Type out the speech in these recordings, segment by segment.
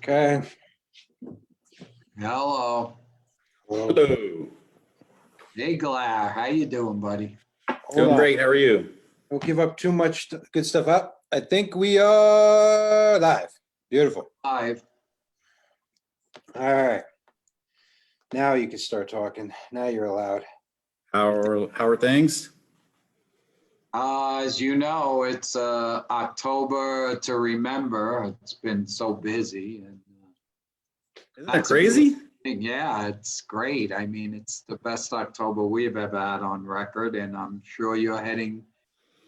Okay. Hello. Well, Hello. Hey, Glare. How you doing, buddy? hold Doing on. great. How are you? Don't give up too much good stuff up. I think we are live. Beautiful. Live. All right. Now you can start talking. Now you're allowed. How are things? As you know, it's October to remember. It's been so busy, and Isn't that that's a crazy? thing. Yeah, it's great. I mean, it's the best October we've ever had on record, and I'm sure you're heading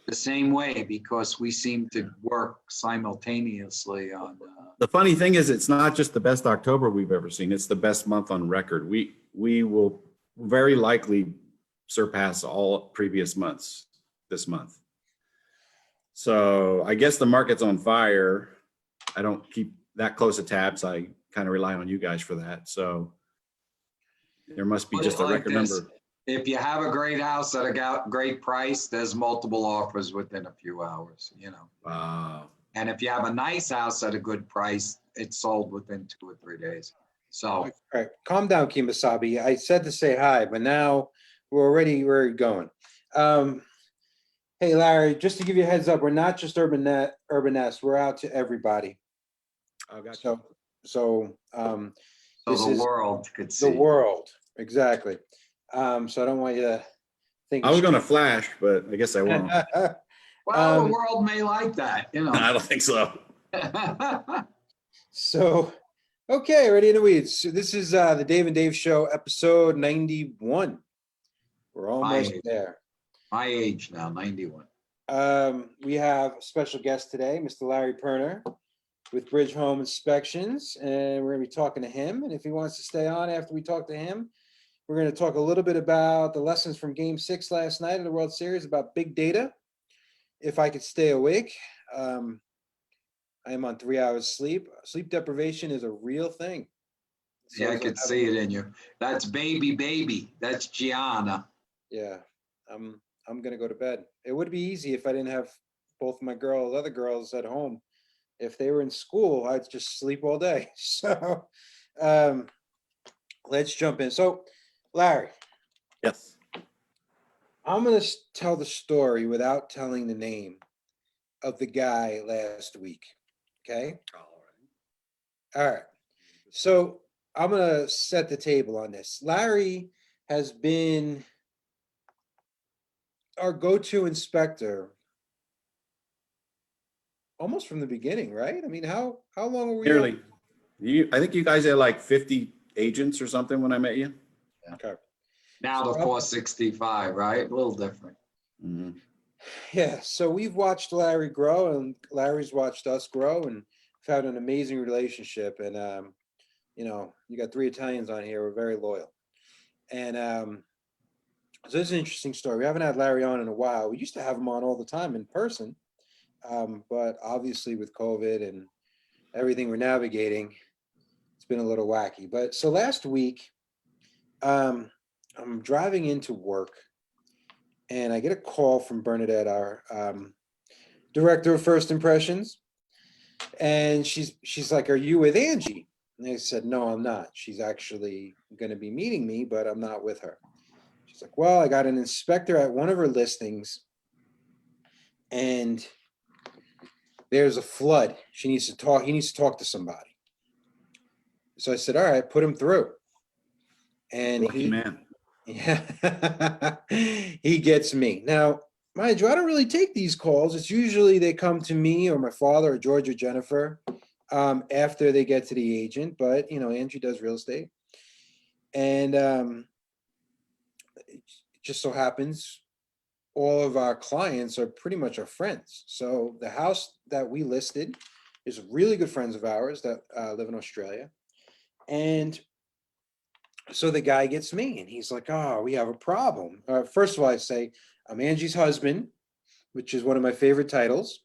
the same way because we seem to work simultaneously on. The funny thing is, it's not just the best October we've ever seen. It's the best month on record. We will very likely surpass all previous months this month. So I guess the market's on fire. I don't keep that close of tabs. I kind of rely on you guys for that. So there must be Put just it a like record this. number. If you have a great house at a great price, there's multiple offers within a few hours, Wow. And if you have a nice house at a good price, it's sold within 2 or 3 days. So, All right. Calm down, Kimasabi. I said to say hi, but now we're going. Hey, Larry, just to give you a heads up, we're not just Urban Nest. We're out to everybody. Oh, gotcha. So so this the is world could see. the world. Exactly. So I don't want you to think. I was going to flash, but I guess I won't. Well, the world may like that, I don't think so. So, okay, ready in the weeds. So this is the Dave and Dave Show, episode 91. We're almost there. My age now, 91. We have a special guest today, Mr. Larry Perna with Bridge Home Inspections, and we're going to be talking to him. And if he wants to stay on after we talk to him, we're going to talk a little bit about the lessons from Game 6 last night of the World Series about big data. If I could stay awake, I am on 3 hours sleep. Sleep deprivation is a real thing. Yeah, I could see it in you. That's baby. That's Gianna. Yeah, I'm gonna go to bed. It would be easy if I didn't have both my other girls at home. If they were in school, I'd just sleep all day. So let's jump in. So, Larry. Yes. I'm going to tell the story without telling the name of the guy last week. Okay? All right. So I'm going to set the table on this. Larry has been our go-to inspector almost from the beginning, right? I mean, how long were we? Nearly. I think you guys had like 50 agents or something when I met you. Yeah. Okay. Now the 465, right? A little different. Mm-hmm. Yeah. So we've watched Larry grow, and Larry's watched us grow, and we've had an amazing relationship. And you got 3 Italians on here. We're very loyal. And so this is an interesting story. We haven't had Larry on in a while. We used to have him on all the time in person, but obviously with COVID and everything we're navigating, it's been a little wacky. But so last week, I'm driving into work, and I get a call from Bernadette, our director of First Impressions, and she's like, "Are you with Angie?" And I said, "No, I'm not. She's actually going to be meeting me, but I'm not with her." She's like, "Well, I got an inspector at one of her listings, and there's a flood. He needs to talk to somebody." So I said, "All right, put him through." And Lucky man. Yeah, he gets me. Now, mind you, I don't really take these calls. It's usually they come to me or my father or George or Jennifer after they get to the agent. But, Angie does real estate. And it just so happens all of our clients are pretty much our friends. So the house that we listed is really good friends of ours that live in Australia. And so the guy gets me and he's like, "Oh, we have a problem." First of all, I say, "I'm Angie's husband," which is one of my favorite titles.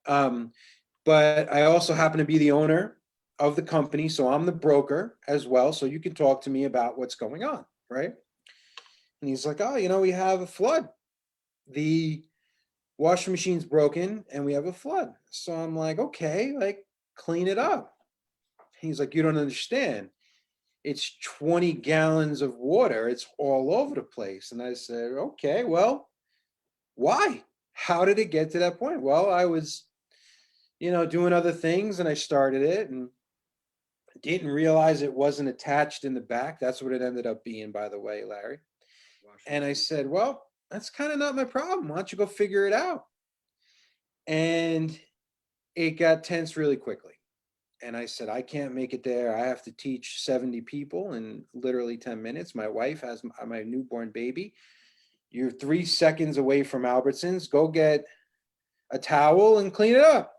But I also happen to be the owner of the company. So I'm the broker as well. So you can talk to me about what's going on, right? And he's like, "Oh, we have a flood. The washing machine's broken and we have a flood." So I'm like, "Okay, like clean it up." He's like, you don't understand. It's 20 gallons of water. It's all over the place. And I said, okay, well, why? How did it get to that point? Well, I was, doing other things and I started it and didn't realize it wasn't attached in the back. That's what it ended up being, by the way, Larry. And I said, well, that's kind of not my problem. Why don't you go figure it out? And it got tense really quickly. And I said, I can't make it there. I have to teach 70 people in literally 10 minutes. My wife has my newborn baby. You're 3 seconds away from Albertsons. Go get a towel and clean it up.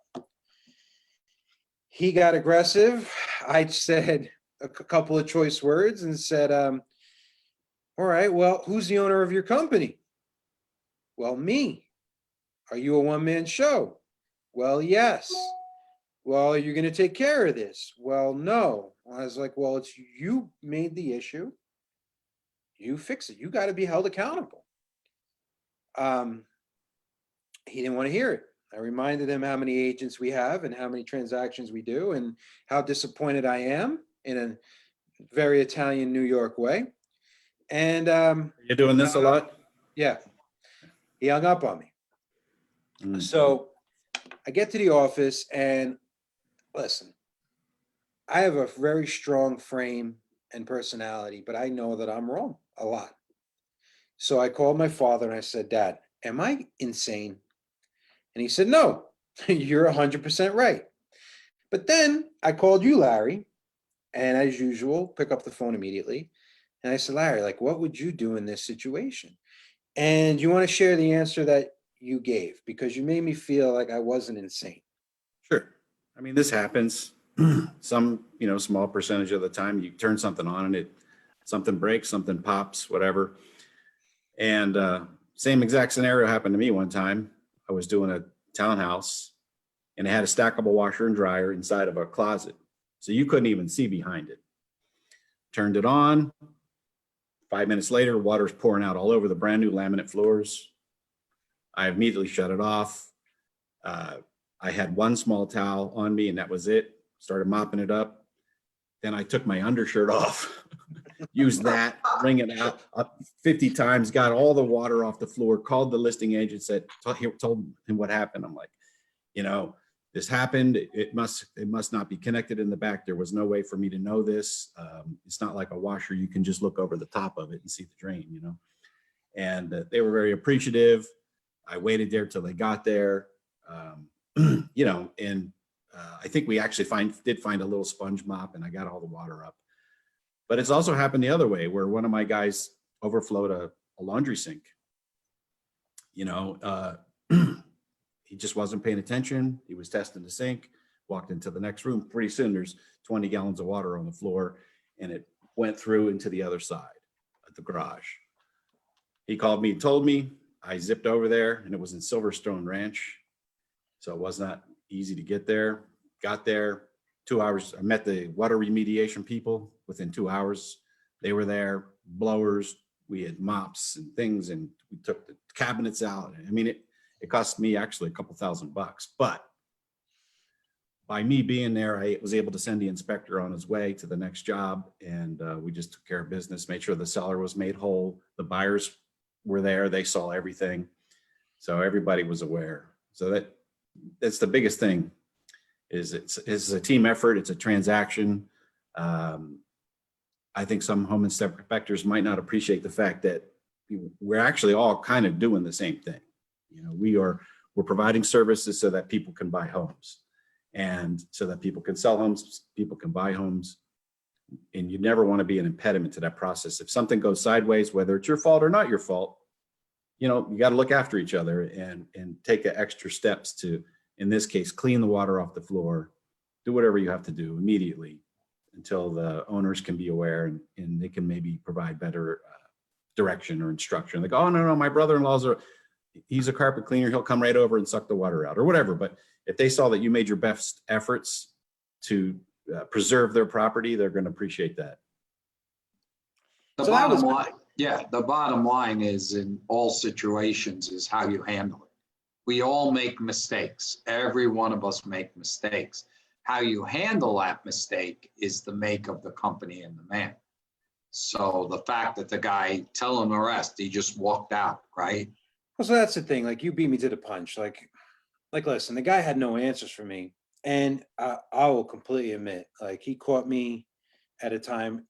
He got aggressive. I said a couple of choice words and said, all right, well, who's the owner of your company? Well, me. Are you a one-man show? Well, yes. Well, are you going to take care of this? Well, no. I was like, well, it's you made the issue. You fix it. You got to be held accountable. He didn't want to hear it. I reminded him how many agents we have and how many transactions we do and how disappointed I am in a very Italian New York way. And You're doing this a lot? yeah, he hung up on me. So I get to the office and listen, I have a very strong frame and personality, but I know that I'm wrong a lot. So I called my father and I said, Dad, am I insane? And he said, no, you're 100% right. But then I called you, Larry, and as usual, pick up the phone immediately. And I said, Larry, like, what would you do in this situation? And you want to share the answer that you gave because you made me feel like I wasn't insane. Sure. I mean, this happens. Some, small percentage of the time you turn something on and something breaks, something pops, whatever. And same exact scenario happened to me one time. I was doing a townhouse and it had a stackable washer and dryer inside of a closet. So you couldn't even see behind it. Turned it on. 5 minutes later, water's pouring out all over the brand new laminate floors. I immediately shut it off. I had one small towel on me and that was it. Started mopping it up. Then I took my undershirt off, used that, wring it out 50 times, got all the water off the floor, called the listing agent, told him what happened. I'm like, this happened. It must not be connected in the back. There was no way for me to know this. It's not like a washer. You can just look over the top of it and see the drain, And they were very appreciative. I waited there till they got there, and I think we actually did find a little sponge mop and I got all the water up. But it's also happened the other way where one of my guys overflowed a laundry sink. He just wasn't paying attention. He was testing the sink, walked into the next room. Pretty soon there's 20 gallons of water on the floor and it went through into the other side of the garage. He called me and told me. I zipped over there and it was in Silverstone Ranch. So it was not easy to get there. Got there, 2 hours. I met the water remediation people within 2 hours. They were there, blowers. We had mops and things and we took the cabinets out. I mean, it cost me actually a couple $1,000, but by me being there, I was able to send the inspector on his way to the next job. And we just took care of business, made sure the seller was made whole. The buyers were there. They saw everything. So everybody was aware. So that's the biggest thing is it's a team effort. It's a transaction. I think some home inspectors might not appreciate the fact that we're actually all kind of doing the same thing. We're providing services so that people can buy homes and so that people can sell homes, people can buy homes. And you never want to be an impediment to that process. If something goes sideways, whether it's your fault or not your fault, you got to look after each other and take extra steps to, in this case, clean the water off the floor, do whatever you have to do immediately until the owners can be aware and they can maybe provide better direction or instruction. Like, oh, no, my he's a carpet cleaner. He'll come right over and suck the water out or whatever. But if they saw that you made your best efforts to preserve their property, they're going to appreciate that. The bottom line is in all situations is how you handle it. We all make mistakes. Every one of us make mistakes. how you handle that mistake is the make of the company and the man. So the fact that the guy, telling the rest, he just walked out, right? Well, so that's the thing. Like, you beat me to the punch. Listen, the guy had no answers for me, and I will completely admit, like, he caught me at a time.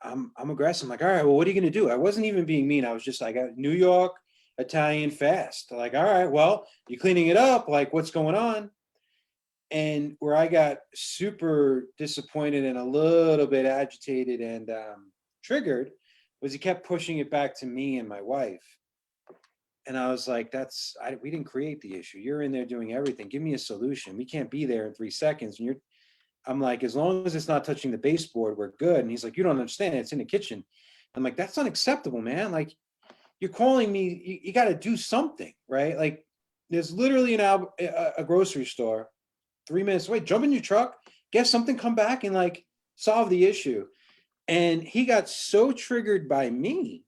I'm aggressive. I'm like, all right, well, what are you gonna do? I wasn't even being mean. I was just like, New York Italian fast. Like, all right, well, you cleaning it up? Like, what's going on? And where I got super disappointed and a little bit agitated and triggered was he kept pushing it back to me and my wife. And I was like, we didn't create the issue. You're in there doing everything. Give me a solution. We can't be there in 3 seconds. And I'm like, as long as it's not touching the baseboard, we're good. And he's like, you don't understand. It's in the kitchen. I'm like, that's unacceptable, man. Like, you're calling me, you got to do something, right? Like, there's literally a grocery store 3 minutes away. Jump in your truck, get something, come back and like solve the issue. And he got so triggered by me,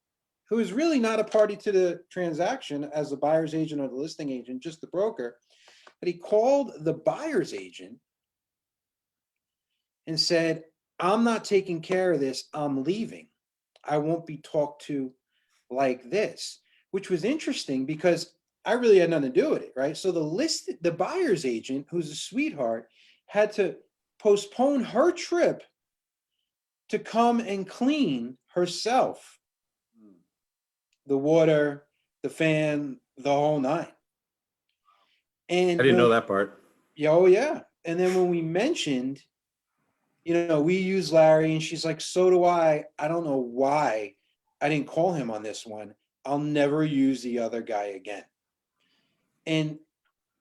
who is really not a party to the transaction as the buyer's agent or the listing agent, just the broker, that he called the buyer's agent and said, I'm not taking care of this. I'm leaving. I won't be talked to like this, which was interesting because I really had nothing to do with it, right? So the buyer's agent, who's a sweetheart, had to postpone her trip to come and clean herself. The water, the fan, the whole nine. And I didn't know that part. Yeah, oh yeah. And then when we mentioned, we use Larry, and she's like, so do I. I don't know why I didn't call him on this one. I'll never use the other guy again. And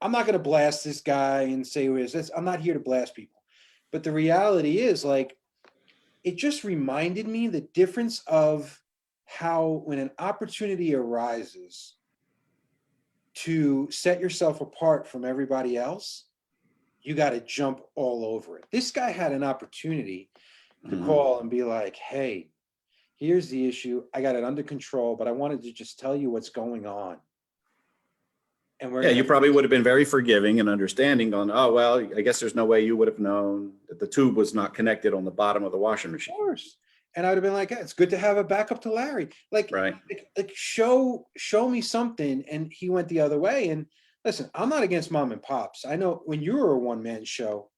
I'm not going to blast this guy and say, who is this? I'm not here to blast people. But the reality is, like, it just reminded me the difference of how when an opportunity arises to set yourself apart from everybody else, you got to jump all over it. This guy had an opportunity to call and be like, hey, here's the issue. I got it under control, but I wanted to just tell you what's going on. And you probably would have been very forgiving and understanding on, oh, well, I guess there's no way you would have known that the tube was not connected on the bottom of the washing machine. Of course. And I would have been like, yeah, it's good to have a backup to Larry. Like, right. like show me something. And he went the other way. And listen, I'm not against mom and pops. I know when you were a one-man show,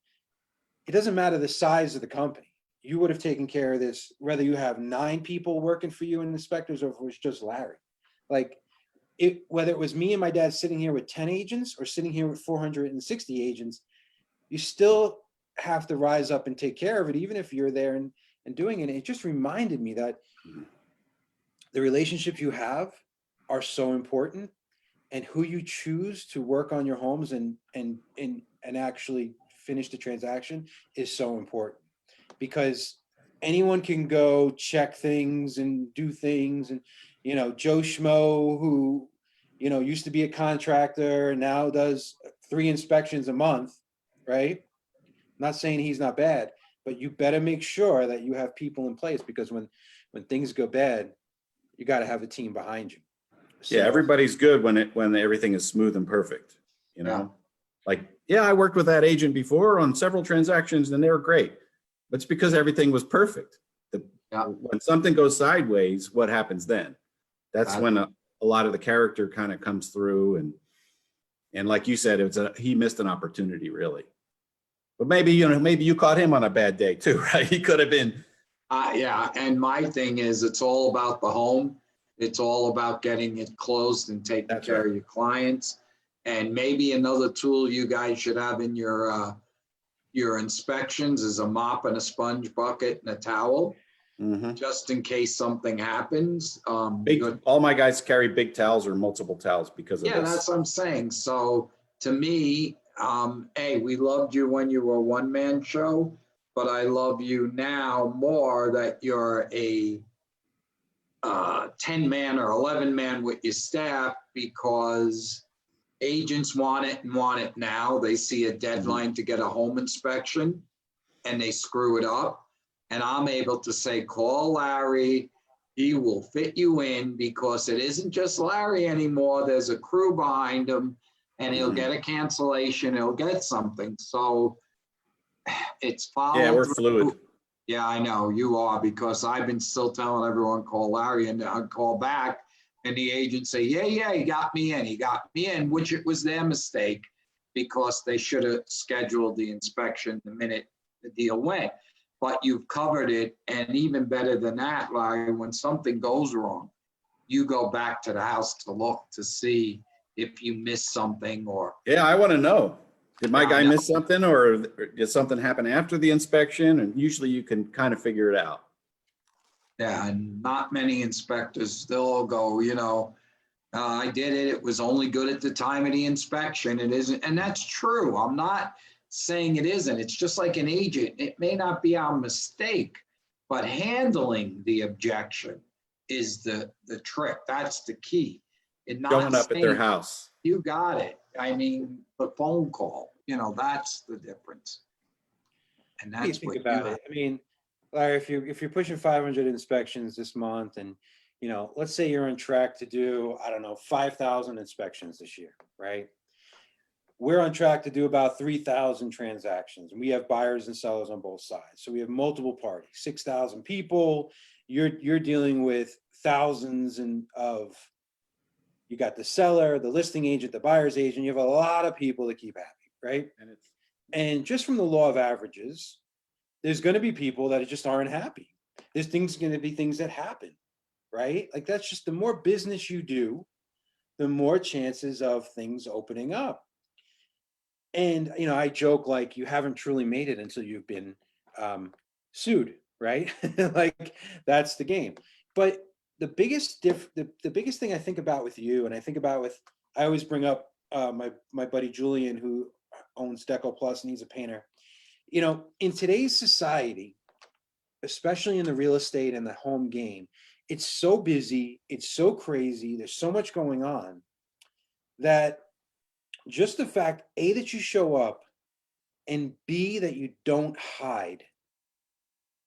it doesn't matter the size of the company. You would have taken care of this, whether you have 9 people working for you in inspectors or if it was just Larry. Like, whether it was me and my dad sitting here with 10 agents or sitting here with 460 agents, you still have to rise up and take care of it, even if you're there and doing it. It just reminded me that the relationships you have are so important, and who you choose to work on your homes and actually finish the transaction is so important, because anyone can go check things and do things. And, Joe Schmo, who, used to be a contractor and now does 3 inspections a month, right? I'm not saying he's not bad, but you better make sure that you have people in place, because when things go bad, you got to have a team behind you. So, yeah, everybody's good when everything is smooth and perfect, Like, I worked with that agent before on several transactions and they were great. But it's because everything was perfect. When something goes sideways, what happens then? That's when a lot of the character kind of comes through, and like you said, he missed an opportunity, really. But maybe you caught him on a bad day too, right? He could have been. Yeah, and my thing is, it's all about the home. It's all about getting it closed and taking care of your clients. And maybe another tool you guys should have in your inspections is a mop and a sponge bucket and a towel, just in case something happens. All my guys carry big towels or multiple towels because of this. Yeah, that's what I'm saying. So to me, we loved you when you were a one-man show, but I love you now more that you're a 10-man or 11-man with your staff, because agents want it and want it now. They see a deadline to get a home inspection and they screw it up. And I'm able to say, call Larry. He will fit you in, because it isn't just Larry anymore. There's a crew behind him, and he'll get a cancellation. He'll get something. So It's Yeah, followed we're through. fluid. Yeah, I know you are, because I've been still telling everyone call Larry, and I call back and the agent say, yeah, he got me in, which it was their mistake, because they should have scheduled the inspection the minute the deal went. But you've covered it, and even better than that, Larry, when something goes wrong, you go back to the house to look to see if you missed something or. Yeah, I want to know. Did my Yeah, I guy know. miss something, or did something happen after the inspection? And usually you can kind of figure it out. Yeah, and not many inspectors still go, I did it. It was only good at the time of the inspection. It isn't. And that's true. I'm not saying it isn't. It's just like an agent. It may not be our mistake, but handling the objection is the trick. That's the key. And Showing not up at their saying, house. you got it. I mean, the phone call, that's the difference. And What do you that's think what about you have. it? I mean, Larry, if you're pushing 500 inspections this month, and let's say you're on track to do, I don't know, 5,000 inspections this year, right? We're on track to do about 3,000 transactions, and we have buyers and sellers on both sides. So we have multiple parties, 6,000 people. You're dealing with thousands you got the seller, the listing agent, the buyer's agent. You have a lot of people to keep happy, right? And just from the law of averages, there's going to be people that just aren't happy. There's going to be things that happen, right? Like, that's just, the more business you do, the more chances of things opening up. And I joke, like, you haven't truly made it until you've been sued, right? Like, that's the game. But the biggest the biggest thing I think about with you, and I think about with, I always bring up my buddy Julian, who owns Deco Plus, and he's a painter. In today's society, especially in the real estate and the home game, it's so busy, it's so crazy, there's so much going on, that just the fact, A, that you show up, and B, that you don't hide,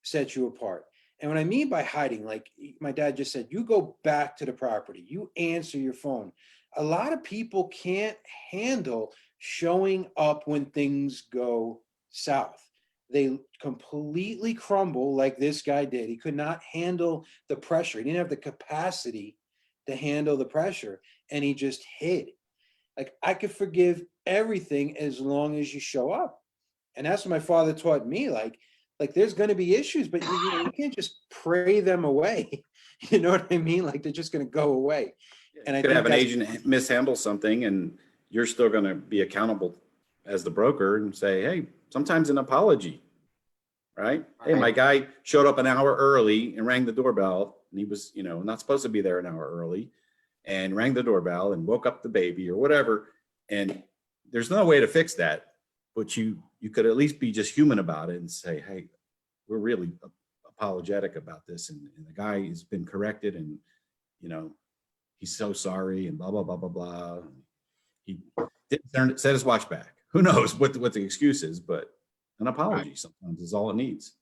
sets you apart. And what I mean by hiding, like my dad just said, you go back to the property, you answer your phone. A lot of people can't handle showing up when things go south. They completely crumble, like this guy did. He could not handle the pressure. He didn't have the capacity to handle the pressure, and he just hid. Like, I could forgive everything as long as you show up. And that's what my father taught me. Like there's going to be issues, but you can't just pray them away. You know what I mean? Like, they're just going to go away. And You I could think have an that's, agent mishandle something, and you're still going to be accountable as the broker and say, hey, sometimes an apology, right? Hey, my guy showed up an hour early and rang the doorbell, and he was, not supposed to be there an hour early, and rang the doorbell and woke up the baby or whatever. And there's no way to fix that, but you could at least be just human about it and say, hey, we're really apologetic about this, and the guy has been corrected, and he's so sorry, and blah blah blah blah blah. He didn't set his watch back. Who knows what the excuse is, but an apology sometimes is all it needs.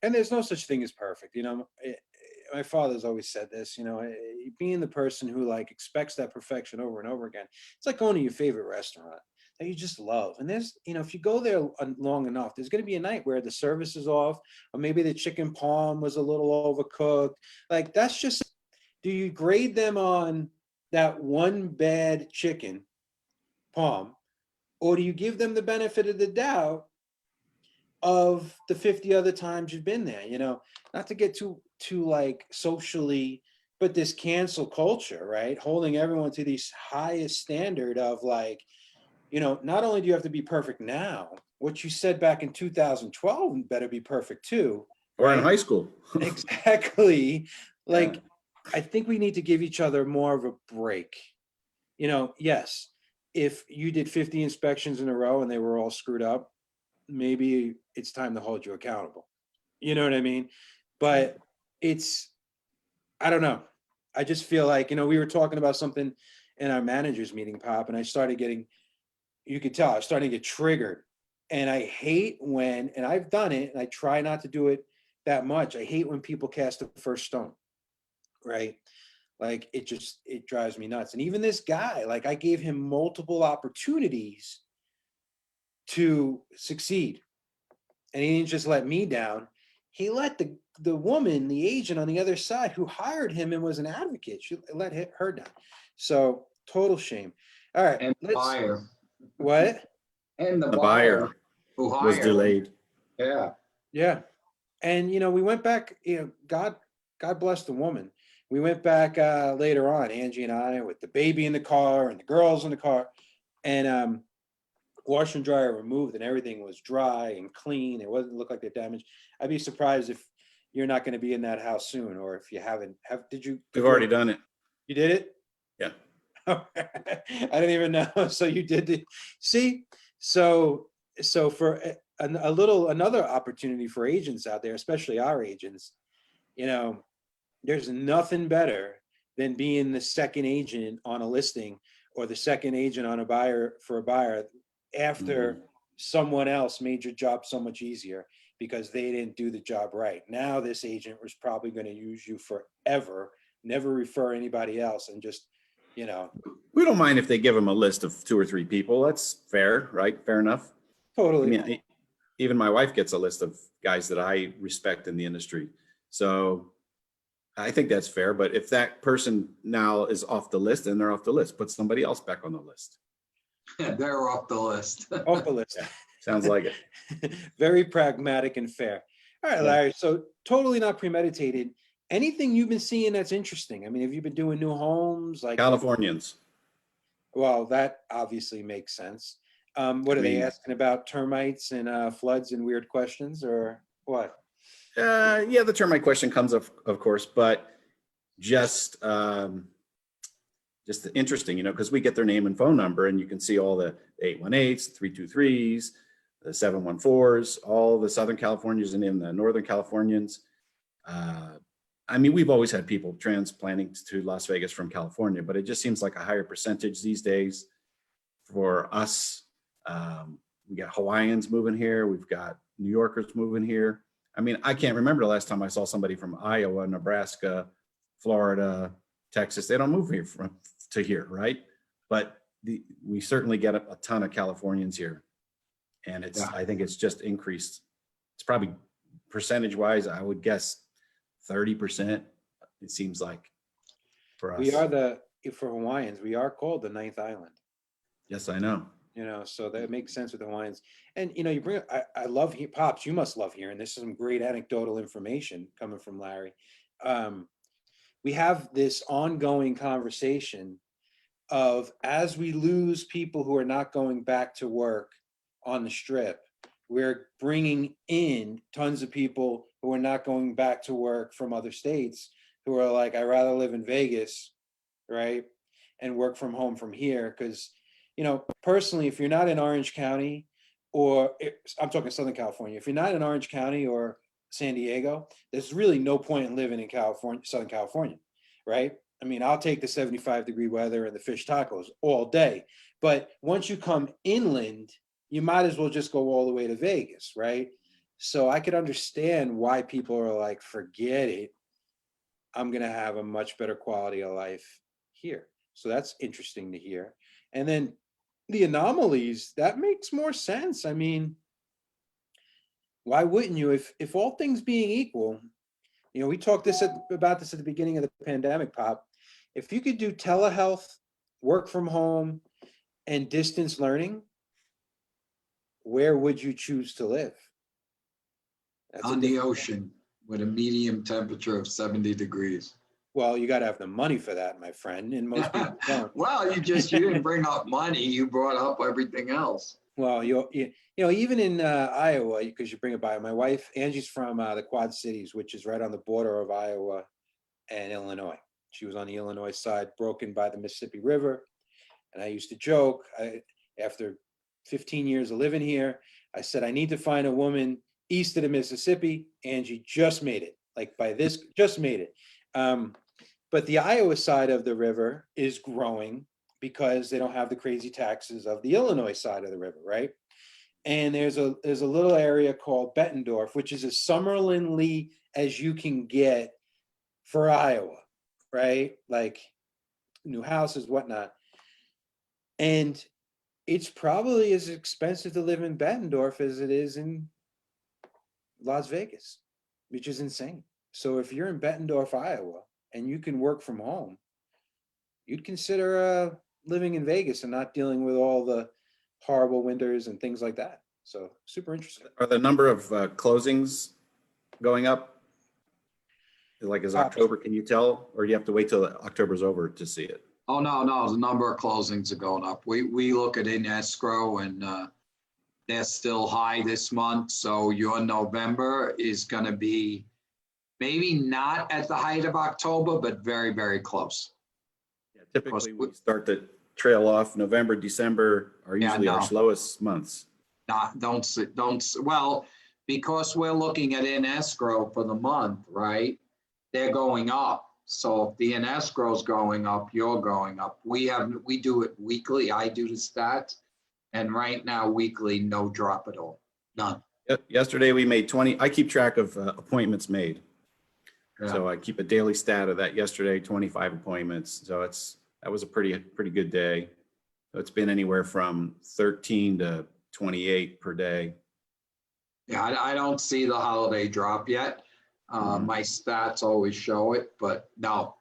and there's no such thing as perfect. My father's always said this, being the person who like expects that perfection over and over again. It's like going to your favorite restaurant that you just love. And there's, if you go there long enough, there's going to be a night where the service is off, or maybe the chicken palm was a little overcooked. Like, that's just, do you grade them on that one bad chicken palm, or do you give them the benefit of the doubt of the 50 other times you've been there? Not to get too like socially, but this cancel culture, right, holding everyone to this highest standard of like, not only do you have to be perfect now, what you said back in 2012 better be perfect too, Or right? in high school. Exactly. Like, Yeah. I think we need to give each other more of a break. Yes, if you did 50 inspections in a row and they were all screwed up, maybe it's time to hold you accountable. You know what I mean? But I don't know. I just feel like, we were talking about something in our managers meeting, Pop, and I started getting, you could tell I was starting to get triggered. And I hate when, and I've done it, and I try not to do it that much. I hate when people cast the first stone, right? Like, it drives me nuts. And even this guy, like, I gave him multiple opportunities to succeed. And he didn't just let me down. He let the woman, the agent on the other side who hired him and was an advocate, she let her down. So total shame. All right, And the let's, buyer, what? and the The buyer buyer who was hired. delayed. Yeah. Yeah. And we went back, God bless the woman. We went back later on, Angie and I, with the baby in the car and the girls in the car, and washer and dryer removed, and everything was dry and clean. It wasn't look like they're damaged. I'd be surprised if you're not going to be in that house soon, or if you haven't. Did you? We've already done it. You did it? Yeah. I didn't even know. So you did it. See, so for another opportunity for agents out there, especially our agents, there's nothing better than being the second agent on a listing or the second agent on a buyer for a buyer after someone else made your job so much easier because they didn't do the job right. Now this agent was probably going to use you forever, never refer anybody else, and just, We don't mind if they give them a list of 2 or 3 people. That's fair, right? Fair enough. I totally. mean, even my wife gets a list of guys that I respect in the industry. So I think that's fair. But if that person now is off the list, then they're off the list. Put somebody else back on the list. They're off the list. Off the list. Yeah, sounds like it. Very pragmatic and fair. All right, Larry. So totally not premeditated. Anything you've been seeing that's interesting? I mean, have you been doing new homes like Californians. Well, that obviously makes sense. What I are they mean, asking about? Termites and floods and weird questions, or what? yeah, the termite question comes up, of course, but just interesting, because we get their name and phone number, and you can see all the 818s, 323s, the 714s, all the Southern Californians and in the Northern Californians. I mean, we've always had people transplanting to Las Vegas from California, but it just seems like a higher percentage these days for us. We got Hawaiians moving here. We've got New Yorkers moving here. I mean, I can't remember the last time I saw somebody from Iowa, Nebraska, Florida, Texas. They don't move here to here, right? But we certainly get a ton of Californians here, and I think it's just increased. It's probably percentage wise, I would guess 30%. It seems like for us. We are for Hawaiians, we are called the ninth island. Yes, I know. So that makes sense with the Hawaiians. And you bring. I love Pops. You must love hearing this. Is some great anecdotal information coming from Larry. We have this ongoing conversation of, as we lose people who are not going back to work on the Strip, we're bringing in tons of people who are not going back to work from other states who are like, I'd rather live in Vegas, right, and work from home from here. Because, personally, if you're not in Orange County, I'm talking Southern California, if you're not in Orange County or San Diego, there's really no point in living in Southern California, right? I mean, I'll take the 75-degree weather and the fish tacos all day. But once you come inland, you might as well just go all the way to Vegas, right? So I could understand why people are like, forget it. I'm going to have a much better quality of life here. So that's interesting to hear. And then the anomalies, that makes more sense. I mean, why wouldn't you? If all things being equal, we talked about this at the beginning of the pandemic, Pop. If you could do telehealth, work from home, and distance learning, where would you choose to live? On the ocean with a medium temperature of 70 degrees. Well, you got to have the money for that, my friend, and most people don't. Well, you didn't bring up money. You brought up everything else. Well, even in Iowa, because you bring it by, my wife, Angie's from the Quad Cities, which is right on the border of Iowa and Illinois. She was on the Illinois side, broken by the Mississippi River. And I used to joke, after 15 years of living here, I said, I need to find a woman east of the Mississippi. Angie just made it. Just made it. But the Iowa side of the river is growing because they don't have the crazy taxes of the Illinois side of the river, right? And there's a little area called Bettendorf, which is as Summerlinly as you can get for Iowa, right? Like new houses, whatnot. And it's probably as expensive to live in Bettendorf as it is in Las Vegas, which is insane. So if you're in Bettendorf, Iowa, and you can work from home, you'd consider living in Vegas and not dealing with all the horrible winters and things like that. So super interesting. Are the number of closings going up? Like is Uh, October, can you tell, or do you have to wait till October's over to see it? Oh, no, the number of closings are going up. We look at in escrow and they're still high this month. So your November is going to be maybe not at the height of October, but very, very close. Yeah, typically we start to trail off. November, December are Yeah, usually our no. slowest months. Well, because we're looking at in escrow for the month, right? They're going up. So if the in escrow is going up, you're going up. We do it weekly. I do the stats. And right now, weekly, no drop at all. None. Yesterday we made 20. I keep track of appointments made. Yeah. So I keep a daily stat of that. Yesterday, 25 appointments. So that was a pretty good day. So it's been anywhere from 13 to 28 per day. Yeah, I don't see the holiday drop yet. My stats always show it, but no.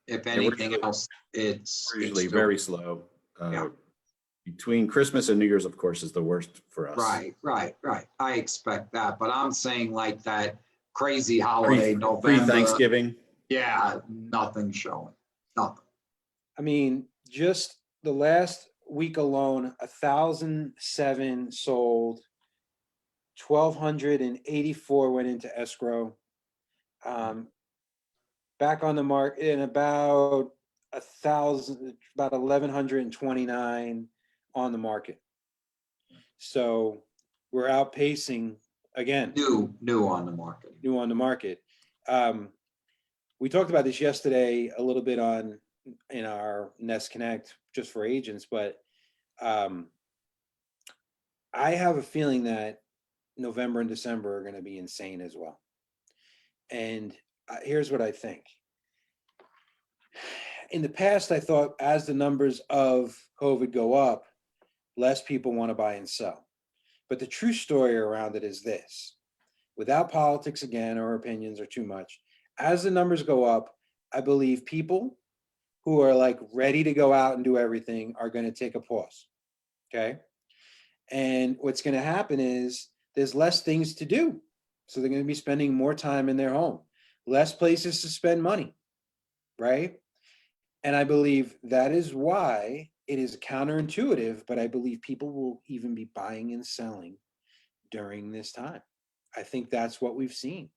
If anything else, it's Usually still, very slow. Yeah. Between Christmas and New Year's, of course, is the worst for us. Right. I expect that, but I'm saying like that crazy holiday November. Pre-Thanksgiving. Yeah, nothing showing. Nothing. I mean, just the last week alone, 1,007 sold, 1,284 went into escrow. Back on the market in about 1,129 on the market. So we're outpacing again. New on the market. New on the market. We talked about this yesterday a little bit in our Nest Connect just for agents, but I have a feeling that November and December are going to be insane as well. And here's what I think. In the past, I thought as the numbers of COVID go up, less people want to buy and sell. But the true story around it is this: without politics again or opinions or too much, as the numbers go up, I believe people who are like ready to go out and do everything are going to take a pause. Okay. And what's going to happen is there's less things to do. So they're going to be spending more time in their home, less places to spend money. Right. And I believe that is why it is counterintuitive, but I believe people will even be buying and selling during this time. I think that's what we've seen.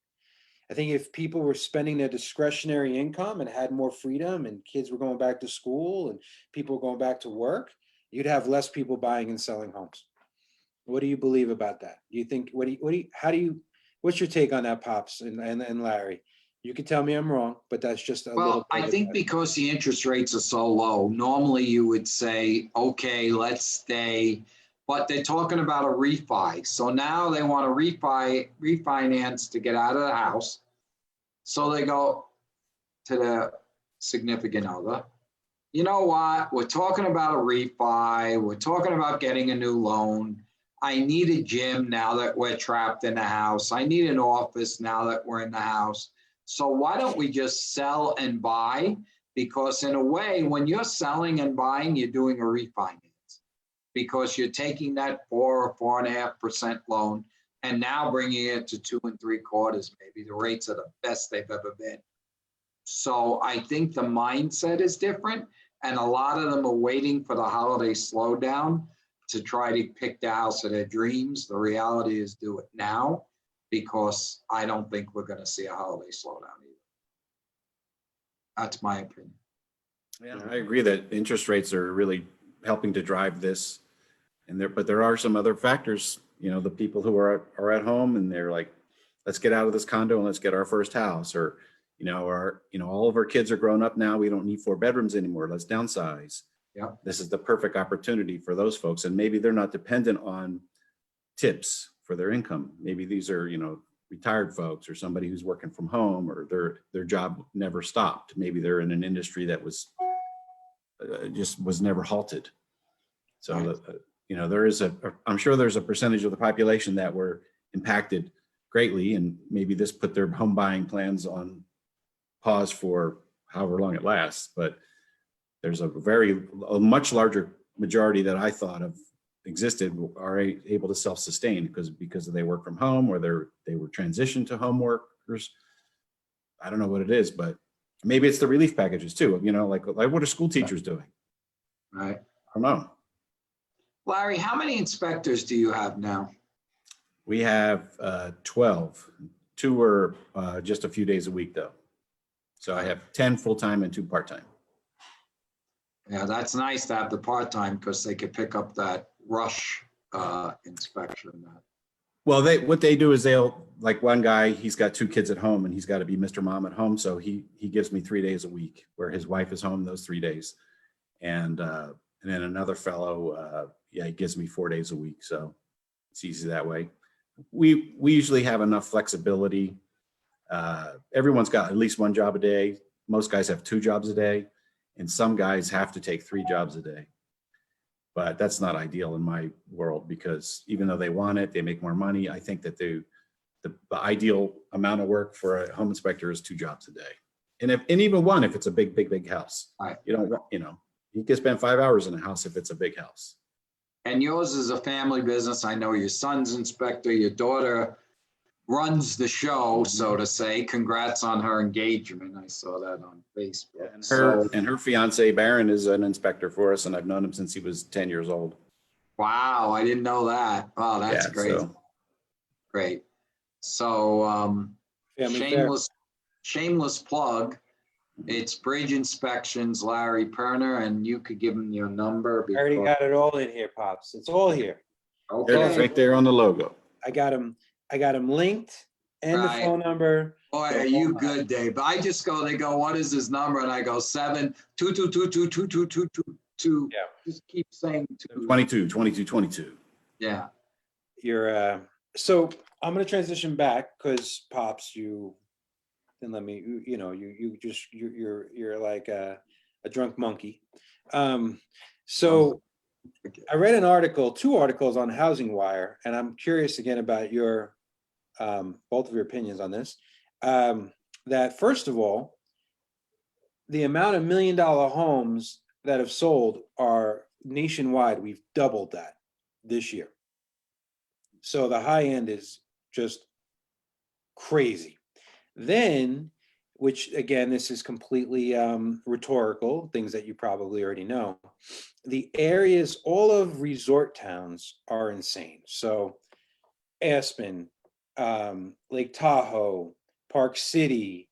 I think if people were spending their discretionary income and had more freedom and kids were going back to school and people were going back to work, you'd have less people buying and selling homes. What do you believe about that? Do you think, what's your take on that, Pops and Larry? You can tell me I'm wrong, but that's just a little. Well, I think because the interest rates are so low, normally you would say, okay, let's stay, but they're talking about a refi. So now they want to refinance to get out of the house. So they go to the significant other. You know what? We're talking about a refi. We're talking about getting a new loan. I need a gym now that we're trapped in the house. I need an office now that we're in the house. So why don't we just sell and buy? Because in a way, when you're selling and buying, you're doing a refinance because you're taking that 4 or 4.5% loan and now bringing it to 2 3/4. Maybe the rates are the best they've ever been. So I think the mindset is different. And a lot of them are waiting for the holiday slowdown to try to pick the house of their dreams. The reality is do it now, because I don't think we're going to see a holiday slowdown either. That's my opinion. Yeah, I agree that interest rates are really helping to drive this. But there are some other factors, the people who are at home and they're like, let's get out of this condo and let's get our first house, or, all of our kids are grown up now. We don't need 4 bedrooms anymore. Let's downsize. Yeah. This is the perfect opportunity for those folks. And maybe they're not dependent on tips for their income. Maybe these are, retired folks or somebody who's working from home, or their job never stopped. Maybe they're in an industry that was never halted. So, Right. there is I'm sure there's a percentage of the population that were impacted greatly, and maybe this put their home buying plans on pause for however long it lasts. But there's a much larger majority that I thought of existed are able to self-sustain because they work from home, or they were transitioned to home workers. I don't know what it is, but maybe it's the relief packages too. Like what are school teachers doing? Right. I don't know. Larry, how many inspectors do you have now? We have 12. 2 are just a few days a week though. So I have 10 full-time and 2 part-time. Yeah, that's nice to have the part-time because they could pick up that rush inspection. Well, what they do is like one guy, he's got 2 kids at home and he's got to be Mr. Mom at home. So he gives me 3 days a week where his wife is home those 3 days. And then another fellow, he gives me 4 days a week. So it's easy that way. We usually have enough flexibility. Everyone's got at least 1 job a day. Most guys have 2 jobs a day, and some guys have to take 3 jobs a day. But that's not ideal in my world, because even though they want it, they make more money. I think that the ideal amount of work for a home inspector is 2 jobs a day, and even 1 if it's a big house. Right. You can spend 5 hours in a house if it's a big house. And yours is a family business. I know your son's inspector, your daughter runs the show, so to say. Congrats on her engagement. I saw that on Facebook. And her fiance, Baron, is an inspector for us, and I've known him since he was 10 years old. Wow, I didn't know that. Wow, that's great. Great. So shameless plug. It's Bridge Inspections, Larry Perna, and you could give him your number. I already got it all in here, Pops. It's all here. Okay. It's right there on the logo. I got him linked and the phone number. Boy, are you good, Dave? They go, what is his number? And I go 7-222-222-2222. Yeah. Just keep saying 22. Yeah. So I'm going to transition back because Pops, you didn't let me, you're like a drunk monkey. So I read an article, 2 articles on Housing Wire, and I'm curious again about your, both of your opinions on this. That first of all, the amount of $1 million homes that have sold are nationwide. We've doubled that this year. So the high end is just crazy. Then, which again, this is completely rhetorical, things that you probably already know. The areas, all of resort towns are insane. So Aspen, Lake Tahoe, Park City,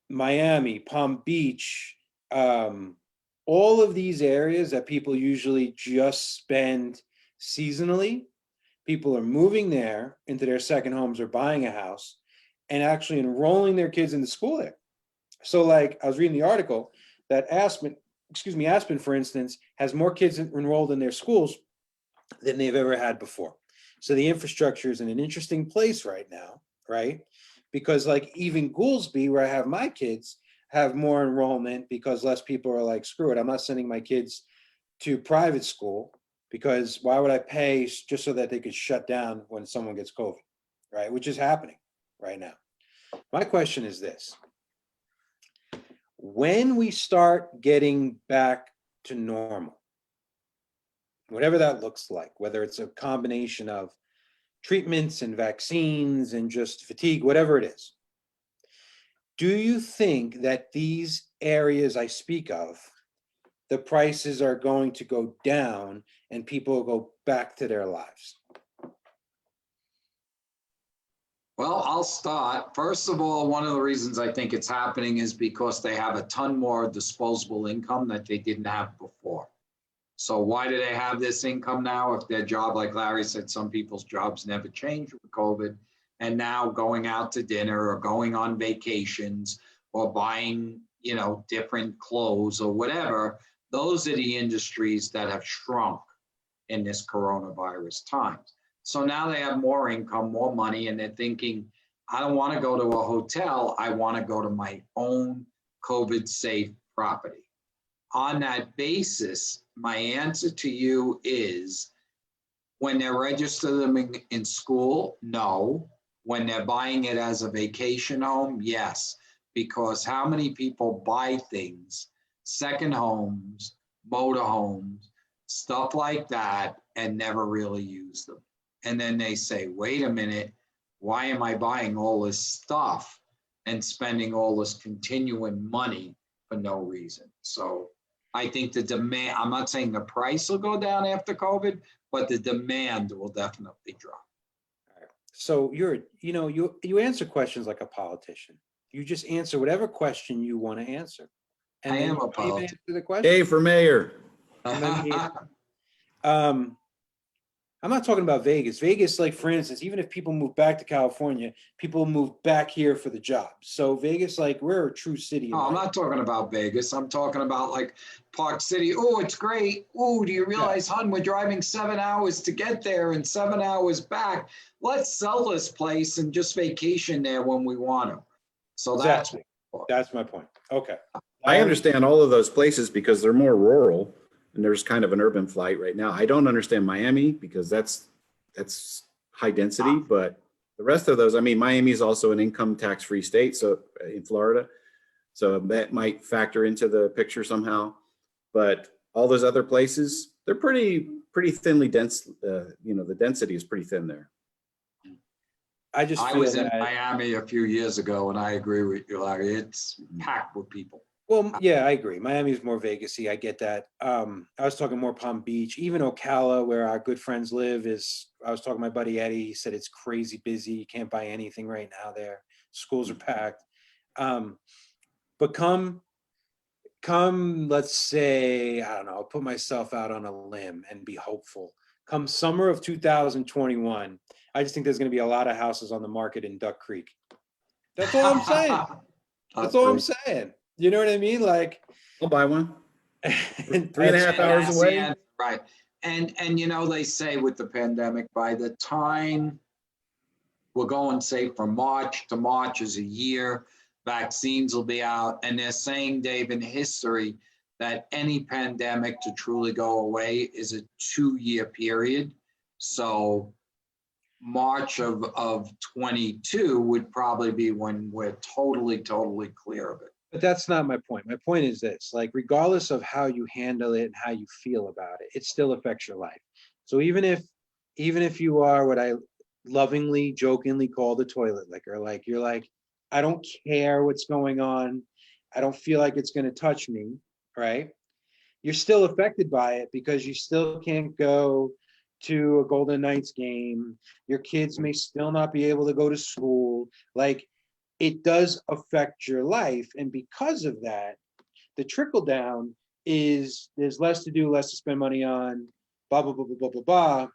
Miami, Palm Beach, all of these areas that people usually just spend seasonally, people are moving there into their second homes or buying a house and actually enrolling their kids into school there. So like I was reading the article that Aspen, for instance, has more kids enrolled in their schools than they've ever had before. So the infrastructure is in an interesting place right now, right? Because like even Goolsby, where I have my kids, have more enrollment because less people are like, screw it, I'm not sending my kids to private school because why would I pay just so that they could shut down when someone gets COVID, right? Which is happening right now. My question is this. When we start getting back to normal, whatever that looks like, whether it's a combination of treatments and vaccines and just fatigue, whatever it is, do you think that these areas I speak of, the prices are going to go down and people will go back to their lives? Well, I'll start. First of all, one of the reasons I think it's happening is because they have a ton more disposable income that they didn't have before. So why do they have this income now? If their job, like Larry said, some people's jobs never changed with COVID, and now going out to dinner or going on vacations or buying, different clothes or whatever, those are the industries that have shrunk in this coronavirus times. So now they have more income, more money, and they're thinking, I don't want to go to a hotel. I want to go to my own COVID-safe property. On that basis, my answer to you is, when they register them in school, no. When they're buying it as a vacation home, yes, because how many people buy things, second homes, motor homes, stuff like that, and never really use them? And then they say, wait a minute, why am I buying all this stuff and spending all this continuing money for no reason? So I think the demand, I'm not saying the price will go down after COVID, but the demand will definitely drop. So you answer questions like a politician. You just answer whatever question you want to answer. And I then am you a don't even politician. answer the question. Hey, for mayor. Let me- I'm not talking about Vegas. Vegas, like for instance, even if people move back to California, people move back here for the job. So Vegas, like we're a true city. No, I'm not talking about Vegas. I'm talking about like Park City. Oh, it's great. Oh, do you realize, hon, we're driving 7 hours to get there and 7 hours back. Let's sell this place and just vacation there when we want to. So Exactly. That's my point. Okay. I understand all of those places because they're more rural and there's kind of an urban flight right now. I don't understand Miami because that's high density, but the rest of those, I mean, Miami is also an income tax free state, so in Florida, so that might factor into the picture somehow. But all those other places, they're pretty thinly dense. The density is pretty thin there. I was in Miami a few years ago, and I agree with you, Larry. It's packed with people. Well, yeah, I agree. Miami's more Vegas-y. I get that. I was talking more Palm Beach, even Ocala, where our good friends live. I was talking to my buddy Eddie. He said it's crazy busy. You can't buy anything right now there. Schools are packed. But come, let's say, I don't know, I'll put myself out on a limb and be hopeful. Come summer of 2021, I just think there's going to be a lot of houses on the market in Duck Creek. That's all I'm saying. That's all I'm saying. You know what I mean? Like, I'll buy one. 3.5 hours away. Right. And they say with the pandemic, by the time we're going, say, from March to March is a year, vaccines will be out. And they're saying, Dave, in history, that any pandemic to truly go away is a 2-year period. So March of 22 would probably be when we're totally clear of it. But that's not my point. My point is this, like, regardless of how you handle it and how you feel about it, it still affects your life. So even if you are what I lovingly, jokingly call the toilet licker, like you're like, I don't care what's going on. I don't feel like it's going to touch me, right? You're still affected by it because you still can't go to a Golden Knights game. Your kids may still not be able to go to school. Like, it does affect your life. And because of that, the trickle down is there's less to do, less to spend money on, blah, blah, blah, blah, blah, blah, blah.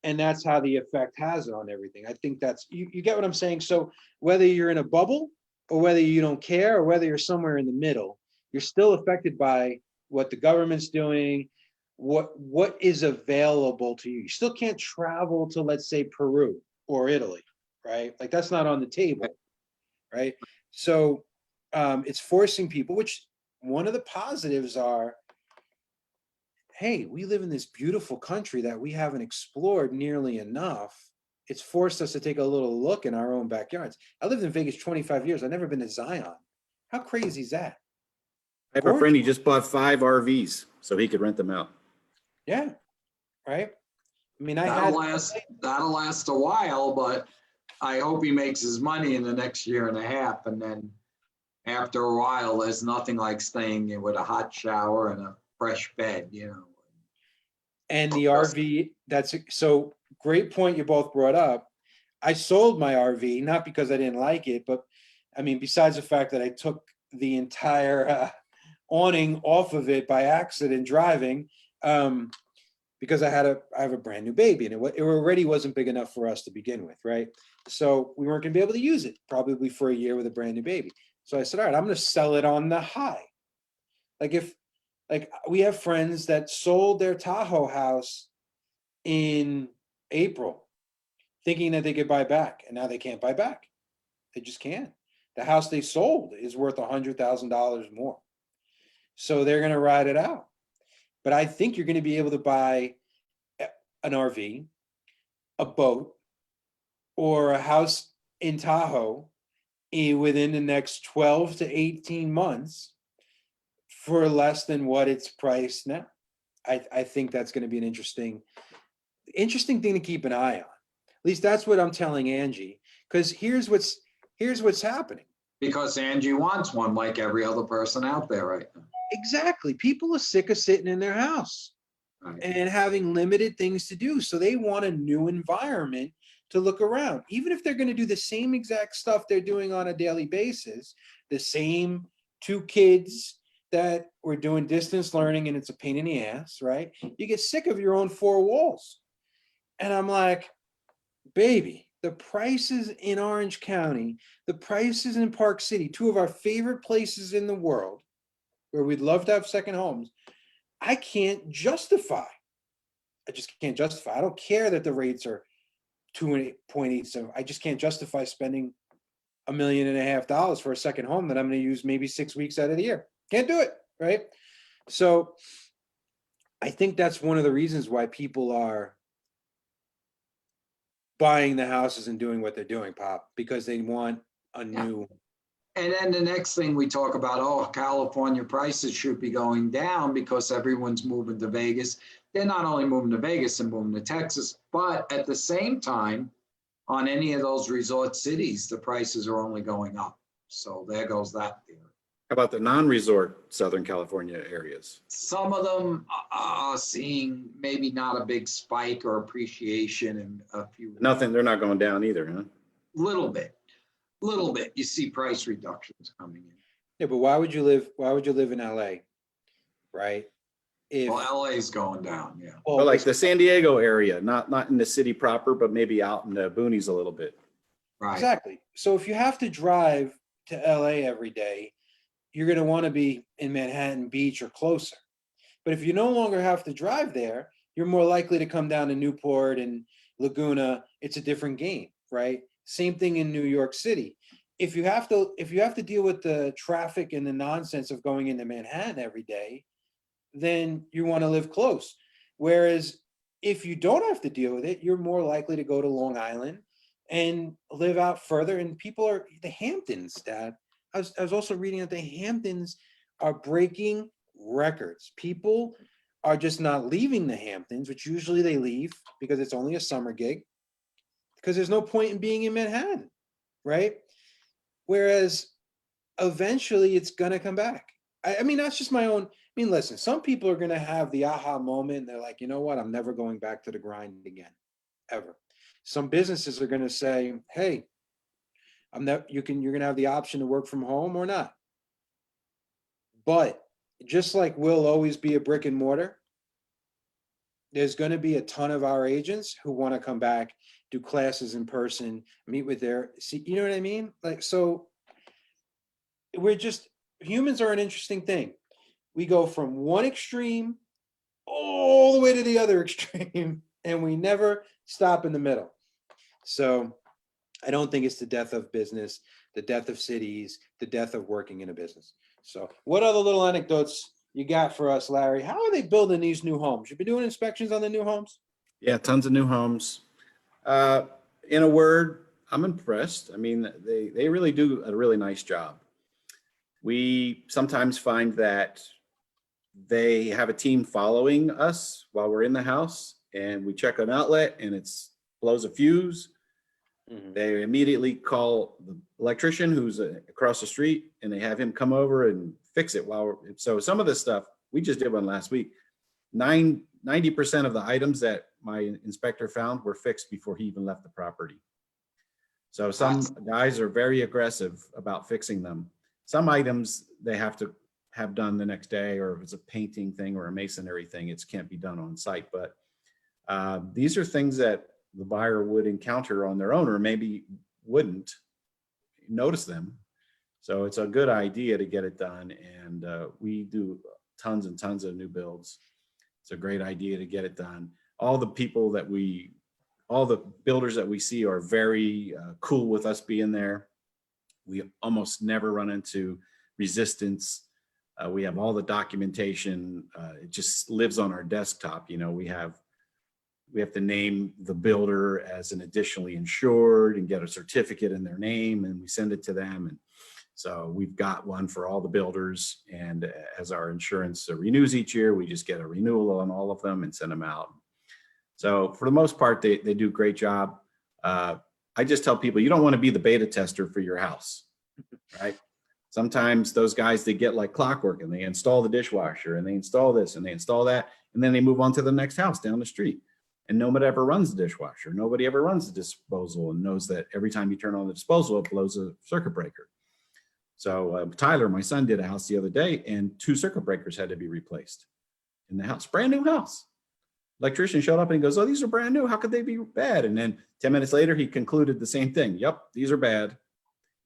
And that's how the effect has it on everything. I think that's, you get what I'm saying? So whether you're in a bubble or whether you don't care or whether you're somewhere in the middle, you're still affected by what the government's doing, what is available to you. You still can't travel to, let's say, Peru or Italy, right? Like, that's not on the table. Right. So it's forcing people, which one of the positives are, hey, we live in this beautiful country that we haven't explored nearly enough. It's forced us to take a little look in our own backyards. I lived in Vegas 25 years. I've never been to Zion. How crazy is that? I have a friend, he just bought 5 RVs so he could rent them out. Yeah. Right. I mean, that'll last a while, but I hope he makes his money in the next year and a half. And then after a while, there's nothing like staying in with a hot shower and a fresh bed, And the RV, that's so great point you both brought up. I sold my RV, not because I didn't like it, but I mean, besides the fact that I took the entire awning off of it by accident driving, because I have a brand new baby and it already wasn't big enough for us to begin with, right? So we weren't gonna be able to use it probably for a year with a brand new baby. So I said, all right, I'm gonna sell it on the high. Like we have friends that sold their Tahoe house in April, thinking that they could buy back, and now they can't buy back. They just can't. The house they sold is worth $100,000 more. So they're gonna ride it out. But I think you're gonna be able to buy an RV, a boat, or a house in Tahoe within the next 12 to 18 months for less than what it's priced now. I think that's going to be an interesting thing to keep an eye on. At least that's what I'm telling Angie. Because here's what's happening. Because Angie wants one like every other person out there right now. Exactly. People are sick of sitting in their house Right. and having limited things to do. So they want a new environment to look around. Even if they're going to do the same exact stuff they're doing on a daily basis, the same two kids that were doing distance learning and it's a pain in the ass, right? You get sick of your own four walls. And I'm like, baby, the prices in Orange County, the prices in Park City, two of our favorite places in the world where we'd love to have second homes, I can't justify. I just can't justify. I don't care that the rates are 2.87. I just can't justify spending $1.5 million for a second home that I'm going to use maybe 6 weeks out of the year. Can't do it, right? So I think that's one of the reasons why people are buying the houses and doing what they're doing, Pop, because they want a new. And then the next thing we talk about, oh, California prices should be going down because everyone's moving to Vegas. They're not only moving to Vegas and moving to Texas, but at the same time, on any of those resort cities, the prices are only going up. So there goes that theory. How about the non-resort Southern California areas? Some of them are seeing maybe not a big spike or appreciation in a few. Nothing, they're not going down either, huh? Little bit. You see price reductions coming in. Yeah, but why would you live in LA, right? If Well, LA is going down, yeah. But like the San Diego area, not in the city proper, but maybe out in the boonies a little bit. Right. Exactly. So if you have to drive to LA every day, you're going to want to be in Manhattan Beach or closer. But if you no longer have to drive there, you're more likely to come down to Newport and Laguna. It's a different game, right? Same thing in New York City. If you have to deal with the traffic and the nonsense of going into Manhattan every day, then you want to live close. Whereas if you don't have to deal with it, you're more likely to go to Long Island and live out further. And people are the Hamptons, Dad. I was also reading that the Hamptons are breaking records. People are just not leaving the Hamptons, which usually they leave because it's only a summer gig, because there's no point in being in Manhattan, right? Whereas eventually it's going to come back. I mean, that's just my own. I mean, listen, some people are going to have the aha moment. And they're like, you know what? I'm never going back to the grind again, ever. Some businesses are going to say, hey, you're going to have the option to work from home or not. But just like we'll always be a brick and mortar, there's going to be a ton of our agents who want to come back, do classes in person, meet with see, you know what I mean? Like, so humans are an interesting thing. We go from one extreme all the way to the other extreme, and we never stop in the middle. So I don't think it's the death of business, the death of cities, the death of working in a business. So what other little anecdotes you got for us, Larry? How are they building these new homes? You've been doing inspections on the new homes? Yeah, tons of new homes. In a word, I'm impressed. I mean, they really do a really nice job. We sometimes find that they have a team following us while we're in the house, and we check an outlet and it's blows a fuse. Mhm. They immediately call the electrician who's across the street, and they have him come over and fix it so some of this stuff, we just did one last week. 90% of the items that my inspector found were fixed before he even left the property. So some guys are very aggressive about fixing them. Some items they have to have done the next day, or if it's a painting thing or a masonry thing, it can't be done on site. But these are things that the buyer would encounter on their own, or maybe wouldn't notice them. So it's a good idea to get it done. And we do tons and tons of new builds. It's a great idea to get it done. All the builders that we see are very cool with us being there. We almost never run into resistance. We have all the documentation. It just lives on our desktop. You know, we have we have to name the builder as an additionally insured and get a certificate in their name, and we send it to them. And so we've got one for all the builders. And as our insurance renews each year, we just get a renewal on all of them and send them out. So for the most part, they do a great job. I just tell people, you don't want to be the beta tester for your house, right? Sometimes those guys, they get like clockwork and they install the dishwasher and they install this and they install that. And then they move on to the next house down the street. And nobody ever runs the dishwasher. Nobody ever runs the disposal and knows that every time you turn on the disposal, it blows a circuit breaker. So Tyler, my son, did a house the other day and 2 circuit breakers had to be replaced in the house, brand new house. Electrician showed up and he goes, "Oh, these are brand new. How could they be bad?" And then 10 minutes later, he concluded the same thing. Yep, these are bad.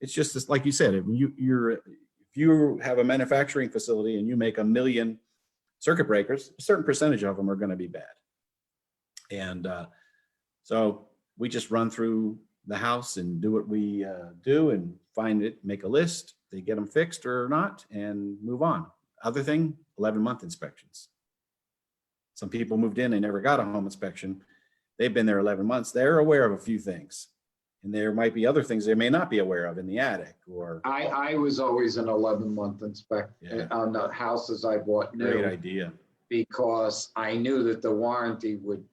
It's just this, like you said, if you have a manufacturing facility and you make 1 million circuit breakers, a certain percentage of them are going to be bad. And so we just run through the house and do what we do and find it, make a list. They get them fixed or not and move on. Other thing, 11-month inspections. Some people moved in, they never got a home inspection. They've been there 11 months. They're aware of a few things. And there might be other things they may not be aware of in the attic or. I was always an 11-month inspection on the houses I bought new. Great idea. Because I knew that the warranty would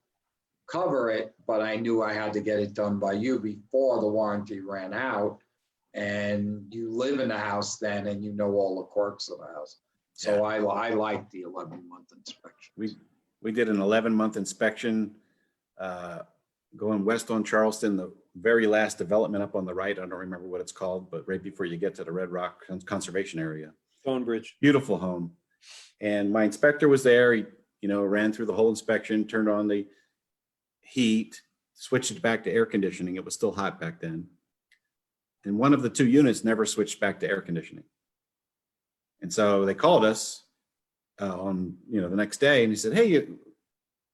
cover it, but I knew I had to get it done by you before the warranty ran out. And you live in the house then and you know all the quirks of the house. So I like the 11-month inspection. We did an 11-month inspection going west on Charleston, the very last development up on the right. I don't remember what it's called, but right before you get to the Red Rock Conservation Area. Stonebridge. Beautiful home. And my inspector was there. He, ran through the whole inspection, turned on the heat, switched it back to air conditioning. It was still hot back then. And one of the 2 units never switched back to air conditioning. And so they called us on, the next day and he said, "Hey,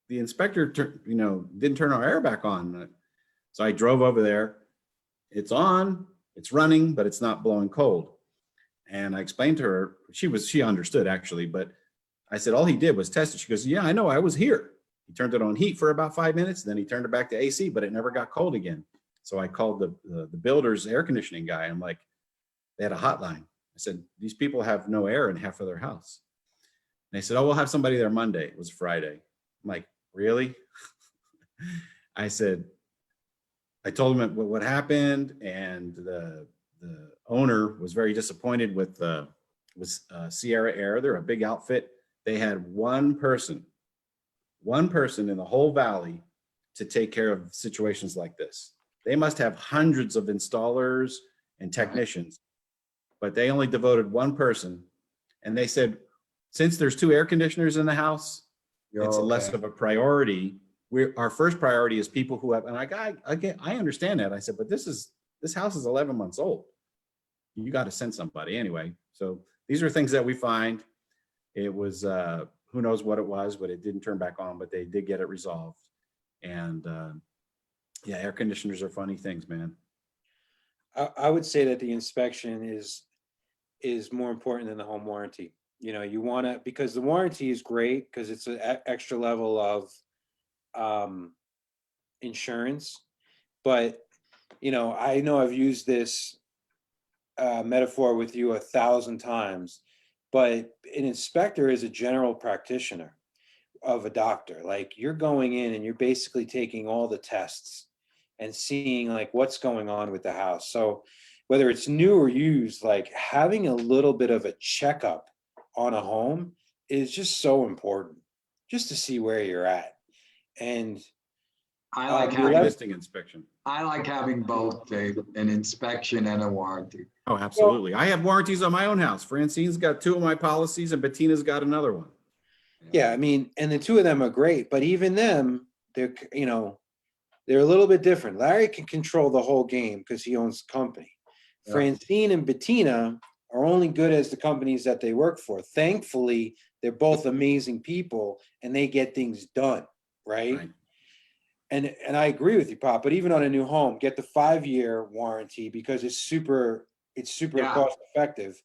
the inspector, didn't turn our air back on." So I drove over there. It's on, it's running, but it's not blowing cold. And I explained to her, she understood actually, but I said, all he did was test it. She goes, "Yeah, I know, I was here." He turned it on heat for about 5 minutes. Then he turned it back to AC, but it never got cold again. So I called the builder's air conditioning guy. I'm like, they had a hotline. I said, "These people have no air in half of their house." And they said, "Oh, we'll have somebody there Monday." It was Friday. I'm like, "Really?" I told him what happened, and the owner was very disappointed with Sierra Air. They're a big outfit. They had one person in the whole valley to take care of situations like this. They must have hundreds of installers and technicians, but they only devoted one person. And they said, since there's 2 air conditioners in the house, it's less of a priority. Our first priority is people who have, and I understand that. I said, but this house is 11 months old. You got to send somebody anyway. So these are things that we find. It was, who knows what it was, but it didn't turn back on, but they did get it resolved. And air conditioners are funny things, man. I would say that the inspection is more important than the home warranty. You want to, because the warranty is great because it's an extra level of insurance. But, I know I've used this metaphor with you 1,000 times, but an inspector is a general practitioner of a doctor. Like, you're going in and you're basically taking all the tests and seeing like what's going on with the house. So whether it's new or used, like having a little bit of a checkup on a home is just so important, just to see where you're at. And I like listing inspection. I like having both, Dave, an inspection and a warranty. Oh, absolutely. I have warranties on my own house. Francine's got 2 of my policies and Bettina's got another one. Yeah, I mean, and the 2 of them are great, but even them, they're a little bit different. Larry can control the whole game because he owns the company. Yeah. Francine and Bettina are only good as the companies that they work for. Thankfully, they're both amazing people and they get things done, right? And I agree with you, Pop, but even on a new home, get the 5-year warranty because it's super cost effective.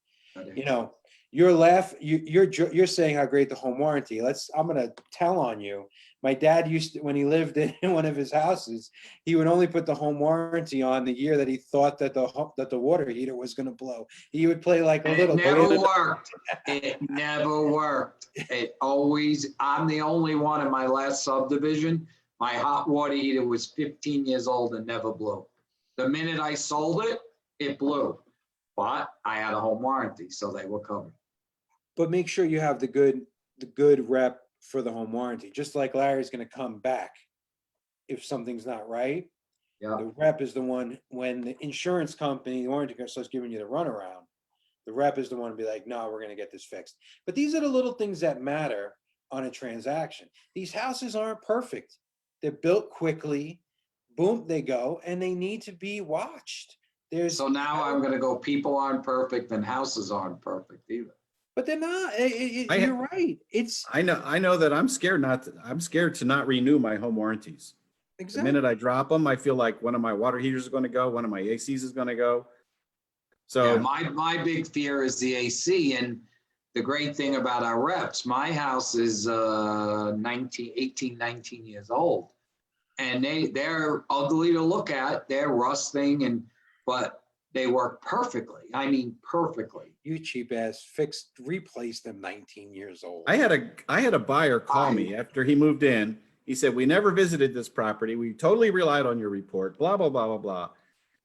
You're saying how great the home warranty. I'm going to tell on you. My dad used to, when he lived in one of his houses, he would only put the home warranty on the year that he thought that the water heater was going to blow. He would play like a And it little. never worked. It never worked. It always, I'm the only one in my last subdivision. My hot water heater was 15 years old and never blew. The minute I sold it, it blew. But I had a home warranty, so they were covered. But make sure you have the good rep for the home warranty. Just like Larry's going to come back if something's not right. Yeah. The rep is the one when the insurance company, the warranty company starts giving you the runaround. The rep is the one to be like, no, we're going to get this fixed. But these are the little things that matter on a transaction. These houses aren't perfect. They're built quickly. Boom, they go, and they need to be watched. So now I'm going to go, people aren't perfect and houses aren't perfect either. But they're not. You're right. I know that I'm scared to not renew my home warranties. Exactly. The minute I drop them, I feel like one of my water heaters is going to go, one of my ACs is going to go. So yeah, my big fear is the AC. And the great thing about our reps, my house is 18, 19 years old. And they're ugly to look at. They're rusting, but they work perfectly. I mean, perfectly. You cheap ass replaced them 19 years old. I had a buyer call me after he moved in. He said, we never visited this property. We totally relied on your report, blah, blah, blah, blah, blah.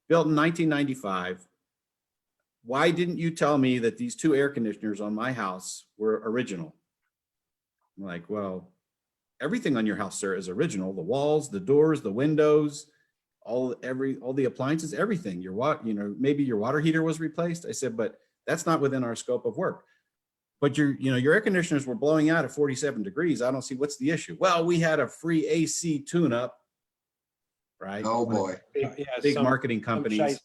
Built in 1995. Why didn't you tell me that these two air conditioners on my house were original? I'm like, well, everything on your house, sir, is original. The walls, the doors, the windows, all the appliances, everything. Maybe your water heater was replaced. I said, but that's not within our scope of work. But your air conditioners were blowing out at 47 degrees. I don't see what's the issue. Well, we had a free AC tune-up, right? Oh boy. Big marketing companies.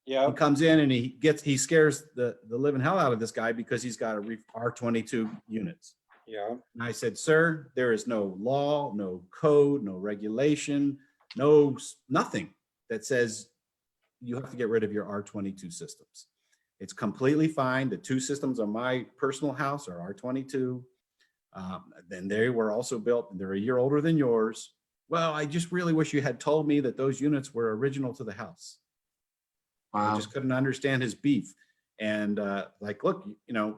Yeah. He comes in and he scares the living hell out of this guy because he's got a R22 units. Yeah. And I said, sir, there is no law, no code, no regulation, nothing that says you have to get rid of your R22 systems. It's completely fine. The two systems on my personal house are R22. Then they were also built, they're a year older than yours. Well, I just really wish you had told me that those units were original to the house. Wow. I just couldn't understand his beef. And look,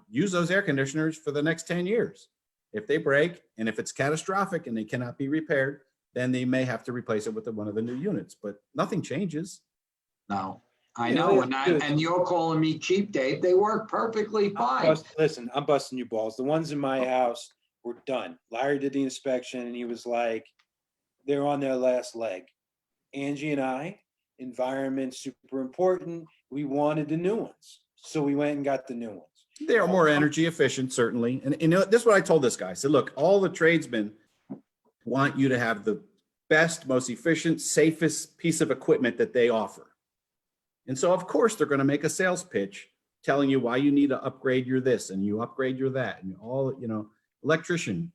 use those air conditioners for the next 10 years. If they break and if it's catastrophic and they cannot be repaired, then they may have to replace it with one of the new units, but nothing changes. No, I know. And you're calling me cheap, Dave. They work perfectly fine. Listen, I'm busting you balls. The ones in my house were done. Larry did the inspection and he was like, they're on their last leg. Angie and I, environment super important. We wanted the new ones. So we went and got the new ones. They are more energy efficient, certainly. And this is what I told this guy. I said, look, all the tradesmen want you to have the best, most efficient, safest piece of equipment that they offer. And so, of course, they're going to make a sales pitch telling you why you need to upgrade your this and you upgrade your that. And electrician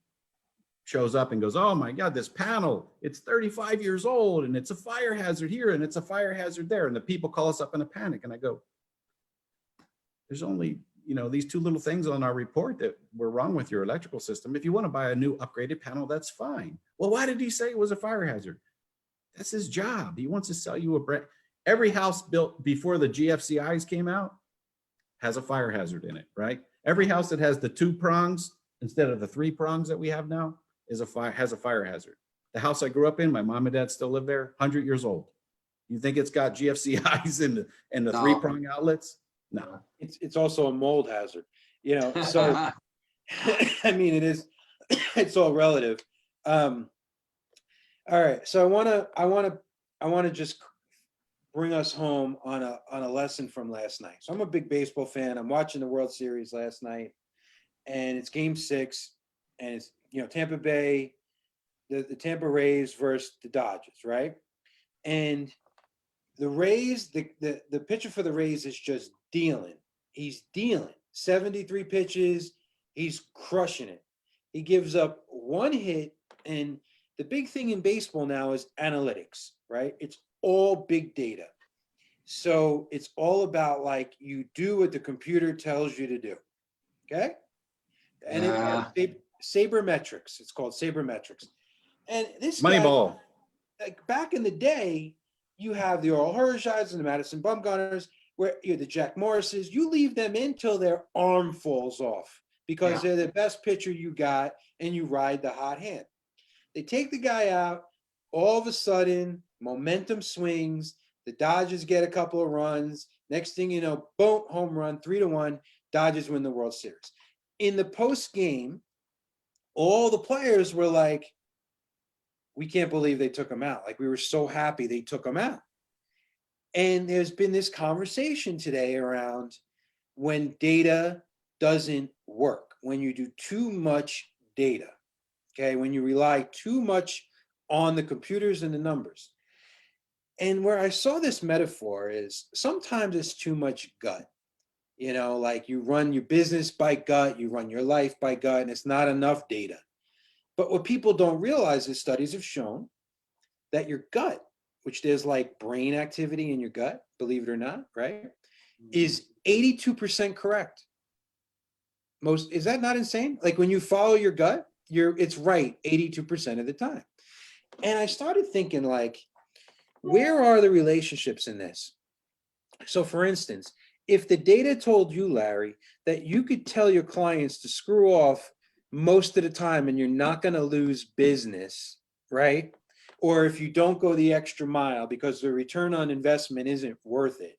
shows up and goes, oh my God, this panel, it's 35 years old and it's a fire hazard here and it's a fire hazard there. And the people call us up in a panic. And I go, there's only, these two little things on our report that were wrong with your electrical system. If you want to buy a new upgraded panel, that's fine. Well, why did he say it was a fire hazard? That's his job. He wants to sell you a brand. Every house built before the GFCIs came out has a fire hazard in it, right? Every house that has the 2 prongs instead of the 3 prongs that we have now has a fire hazard. The house I grew up in, my mom and dad still live there, 100 years old. You think it's got GFCIs and the 3-prong outlets? No. It's also a mold hazard, so I mean, it's all relative. All right. So I want to just bring us home on a lesson from last night. So I'm a big baseball fan. I'm watching the World Series last night and it's game 6 and it's, Tampa Bay, the Tampa Rays versus the Dodgers, right? And the Rays, the pitcher for the Rays is just dealing. He's dealing 73 pitches. He's crushing it. He gives up 1 hit. And the big thing in baseball now is analytics, right? It's all big data. So it's all about you do what the computer tells you to do. Okay. And sabermetrics. It's called sabermetrics. And this guy, Moneyball. like back in the day, you have the Oral Hershides and the Madison Bumgarners, where you the Jack Morrises. You leave them in till their arm falls off because Yeah. they're the best pitcher you got, and you ride the hot hand. They take the guy out. All of a sudden, momentum swings. The Dodgers get a couple of runs. Next thing you know, boom, home run, 3-1. Dodgers win the World Series. In the post game, all the players were like, we can't believe they took him out. Like, we were so happy they took him out. And there's been this conversation today around when data doesn't work, when you do too much data, okay, when you rely too much on the computers and the numbers. And where I saw this metaphor is sometimes it's too much gut. Like you run your business by gut, you run your life by gut, and it's not enough data. But what people don't realize is studies have shown that your gut, which there's like brain activity in your gut, believe it or not, right, is 82% correct. Is that not insane? Like when you follow your gut, it's right 82% of the time. And I started thinking, like, where are the relationships in this? So for instance, if the data told you, Larry, that you could tell your clients to screw off most of the time and you're not going to lose business, right? Or if you don't go the extra mile because the return on investment isn't worth it,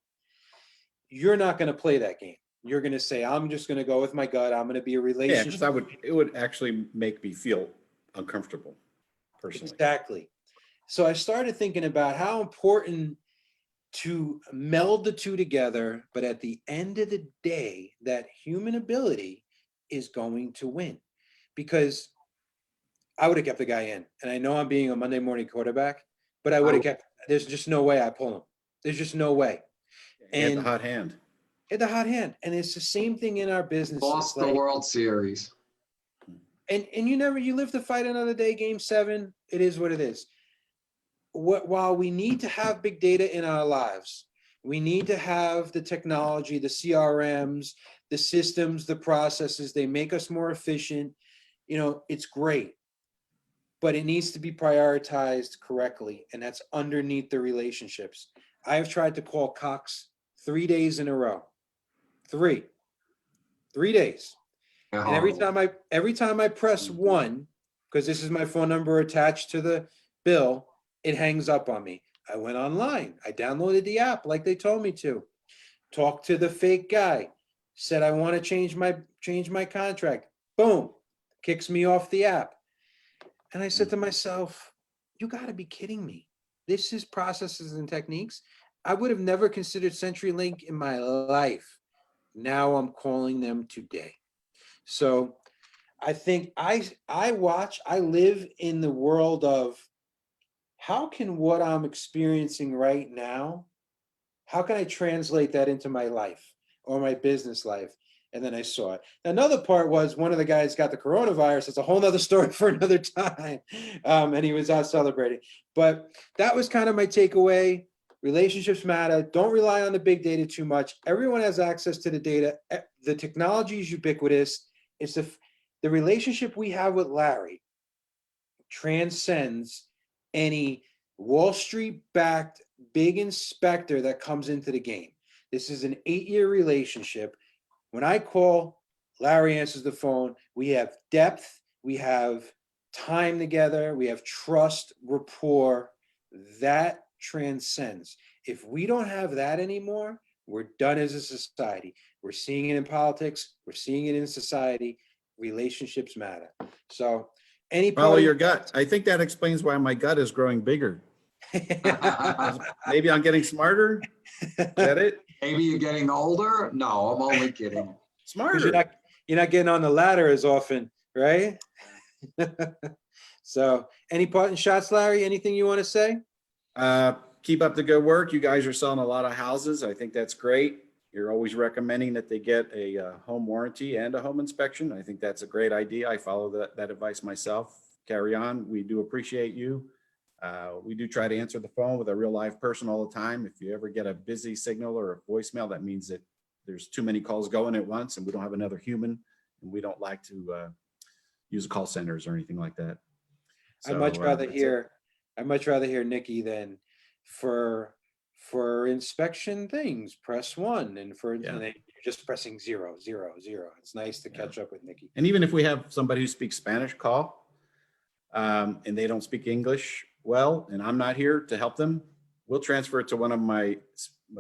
you're not going to play that game. You're going to say, I'm just going to go with my gut. I'm going to be a Yeah, relationship. because it would actually make me feel uncomfortable personally. Exactly. So I started thinking about how important to meld the two together, but at the end of the day, that human ability is going to win. Because I would have kept the guy in. And I know I'm being a Monday morning quarterback, but I would have kept, there's just no way I pull him. There's just no way. And the And hot hand. hit the hot hand. And it's the same thing in our business. Lost the World Series. And you live to fight another day, game 7. It is what it is. While we need to have big data in our lives, we need to have the technology, the CRMs, the systems, the processes. They make us more efficient. It's great, but it needs to be prioritized correctly, and that's underneath the relationships. I have tried to call Cox 3 days in a row. 3 days. And every time I press 1, because this is my phone number attached to the bill, it hangs up on me. I went online. I downloaded the app like they told me to. Talked to the fake guy. Said I want to change my contract. Boom. Kicks me off the app. And I said to myself, you got to be kidding me. This is processes and techniques I would have never considered CenturyLink in my life. Now I'm calling them today. So I think I live in the world of how can what I'm experiencing right now, how can I translate that into my life or my business life? And then I saw it. Another part was one of the guys got the coronavirus. It's a whole nother story for another time. And he was out celebrating. But that was kind of my takeaway. Relationships matter. Don't rely on the big data too much. Everyone has access to the data. The technology is ubiquitous. It's the relationship we have with Larry transcends any Wall Street backed big inspector that comes into the game. This is an 8-year relationship. When I call, Larry answers the phone. We have depth, we have time together, we have trust, rapport. That transcends. If we don't have that anymore, we're done as a society. We're seeing it in politics, we're seeing it in society. Relationships matter. So Follow your gut. I think that explains why my gut is growing bigger. Maybe I'm getting smarter. Is that it? Maybe you're getting older. No, I'm only kidding. Smarter. You're not getting on the ladder as often, right? So, any parting shots, Larry? Anything you want to say? Keep up the good work. You guys are selling a lot of houses. I think that's great. You're always recommending that they get a home warranty and a home inspection. I think that's a great idea. I follow that advice myself. Carry on. We do appreciate you. We do try to answer the phone with a real live person all the time. If you ever get a busy signal or a voicemail, that means that there's too many calls going at once and we don't have another human, and we don't like to use call centers or anything like that. I'd much rather that's it. hear, I'd much rather hear Nikki than for inspection things, press 1, and for, and Yeah. then you're just pressing 0, 0, 0. It's nice to Yeah. catch up with Nikki. And even if we have somebody who speaks Spanish call, and they don't speak English well, and I'm not here to help them, we'll transfer it to one of my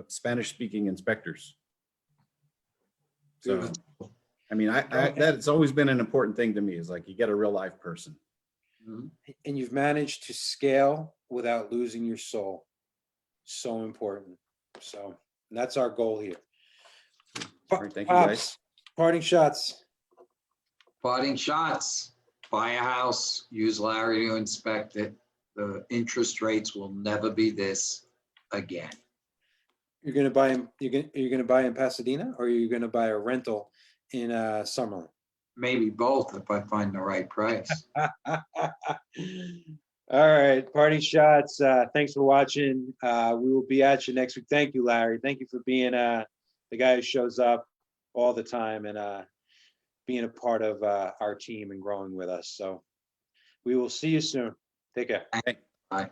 Spanish speaking inspectors. So, Beautiful. I mean, that's always been an important thing to me, is like, you get a real live person. Mhm. And you've managed to scale without losing your soul. So important. So that's our goal here. All right, thank you, guys. Pops, parting shots. Parting shots, buy a house, use Larry to inspect it. The interest rates will never be this again. You're gonna buy him. You're gonna buy in Pasadena, or you're gonna buy a rental in Summerlin. Maybe both if I find the right price. All right, parting shots. Thanks for watching. We will be at you next week. Thank you, Larry. Thank you for being the guy who shows up all the time and being a part of our team and growing with us. So we will see you soon. Take care. Bye. Bye.